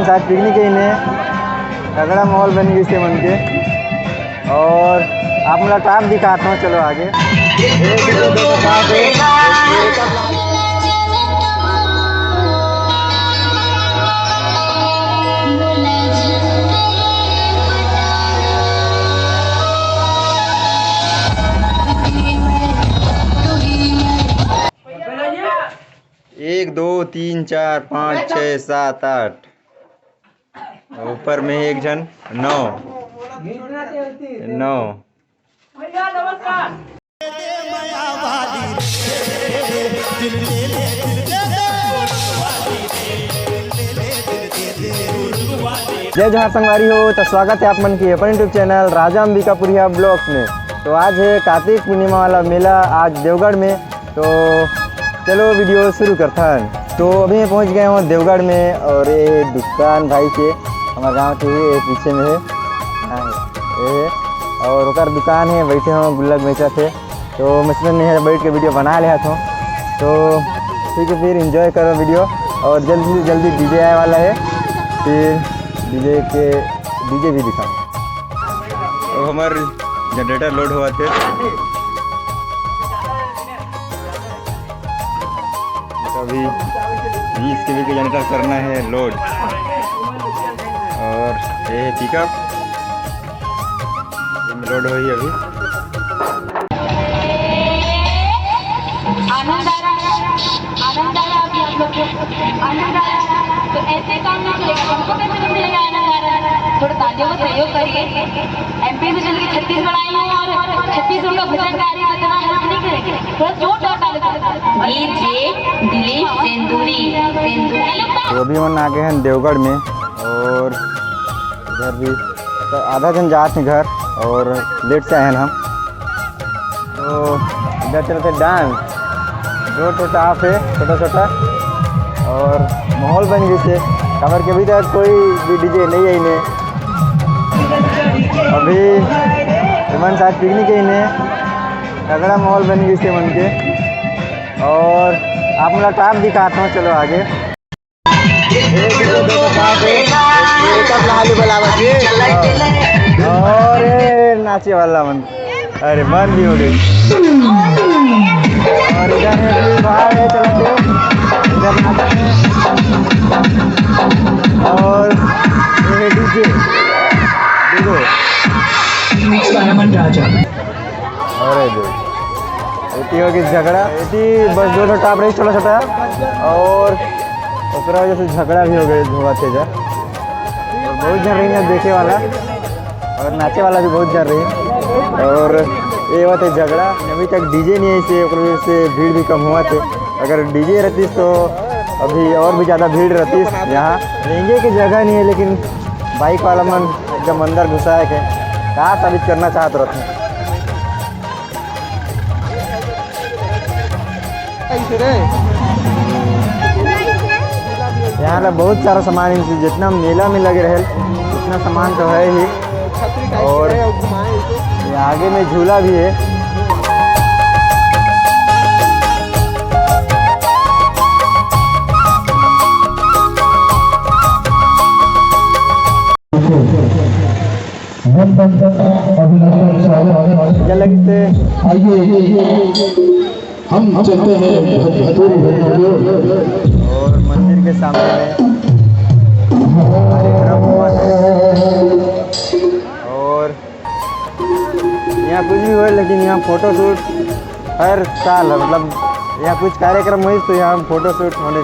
मन आज पिकनिक ही ने तगड़ा माहौल बन गई से मन के। और आप मतलब टाप दिखाता हूँ, चलो आगे। एक दो तीन चार पाँच छः सात आठ, ऊपर में एक जन 9 9। जय जहाँ संगवारी हो, तो स्वागत है आप मन की अपन यूट्यूब चैनल राजा अंबिकापुरिया ब्लॉग्स में। तो आज है कार्तिक पूर्णिमा वाला मेला आज देवगढ़ में। तो चलो वीडियो शुरू करता है। तो अभी मैं पहुंच गया हूँ देवगढ़ में, और ये दुकान भाई के हमारे गांव के ये पीछे में है ये, और ओकर दुकान है, बैठे हों गुल्लक बेचा थे। तो मसलन नहीं है, बैठ के वीडियो बना लिया था। तो ठीक है, फिर एंजॉय करो वीडियो। और जल्दी से जल्दी डीजे आने वाला है, फिर डीजे भी दिखा। तो हमारे जनरेटर लोड हुआ थे, अभी 20 kV का जनरेटर करना है लोड। और ये है पिकअप, लोड हुई अभी। आनंद आ रहा अभी आप लोग को आनंद आ रहा। तो ऐसे काम नहीं चलेगा, हमको कैसे नहीं मिलेगा आनंद आ रहा। थोड़ा तालियों का सहयोग करिए। MP से चल के छत्तीसगढ़ आई हूँ, और छत्तीसगढ़ का भजन कार्य इतना हेल्प नहीं करेंगे, थोड़ा जोर तो अभी हम आ गए हैं देवगढ़ में, और इधर भी तो आधा जन जाते हैं घर, और लेट से आए हैं हम। तो इधर चलते डांस, जो छोटा आप है छोटा छोटा, और माहौल बन गई से खबर के अभी तक कोई भी डीजे नहीं है इन्हें। अभी मन साथ पिकनिक है इन्हें, तगड़ा माहौल बन गई से मन के। और आप मतलब टाप दिखाता हूँ, चलो आगे। और नाचे वाला मन, अरे मन भी हो गई। और इधर है बाहर है, चलते इधर नाचा है। और ये डीजे देखो, अरे देखो इतनी होगी झगड़ा, इतनी बस दो टाप रही छोटा छोटा, और उसका वजह से झगड़ा भी हो गया धुआं तेजा। और बहुत जन रही है देखे वाला, और नाचे वाला भी बहुत जन रही। और ये बात है झगड़ा, अभी तक डीजे नहीं है इसे, वजह से भीड़ भी कम हुआ थे। अगर डीजे रहती तो अभी और भी ज़्यादा भीड़ रहती। यहाँ रेंगे की जगह नहीं है, लेकिन बाइक वाला मन एकदम अंदर घुसा है कि कहाँ साबित करना चाहते रहते। यहाँ ना बहुत सारा सामान, जितना मेला में लगे रहे उतना सामान तो है ही। और ये आगे में झूला भी है। हम चलते हैं और मंदिर के सामने में कार्यक्रम हुआ है। और यहाँ कुछ भी हुआ, लेकिन यहाँ फ़ोटो शूट हर साल है, मतलब यहाँ कुछ कार्यक्रम हुई तो यहाँ फ़ोटो शूट होने।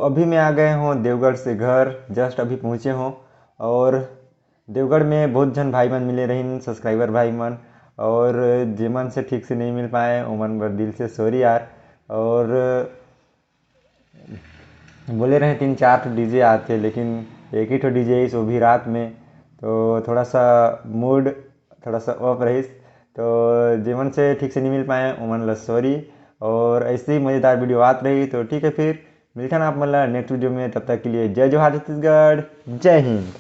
अभी मैं आ गए हूँ देवगढ़ से घर, जस्ट अभी पहुँचे हों। और देवगढ़ में बहुत जन भाई मन मिले रहीन, सब्सक्राइबर भाई मन, और जेमन से ठीक से नहीं मिल पाए ओमन बर दिल से सॉरी यार। और बोले रहे 3-4 ठो डीजे आते, लेकिन एक ही ठो डीजे इस वो भी रात में, तो थोड़ा सा मूड थोड़ा सा ऑफ रही, तो जेमन से ठीक से नहीं मिल पाए ओमन ला सॉरी। और ऐसे ही मज़ेदार वीडियो आत रही, तो ठीक है फिर मिलते हैं आप मतलब नेक्स्ट वीडियो में। तब तक के लिए जय जोहार छत्तीसगढ़, जय हिंद।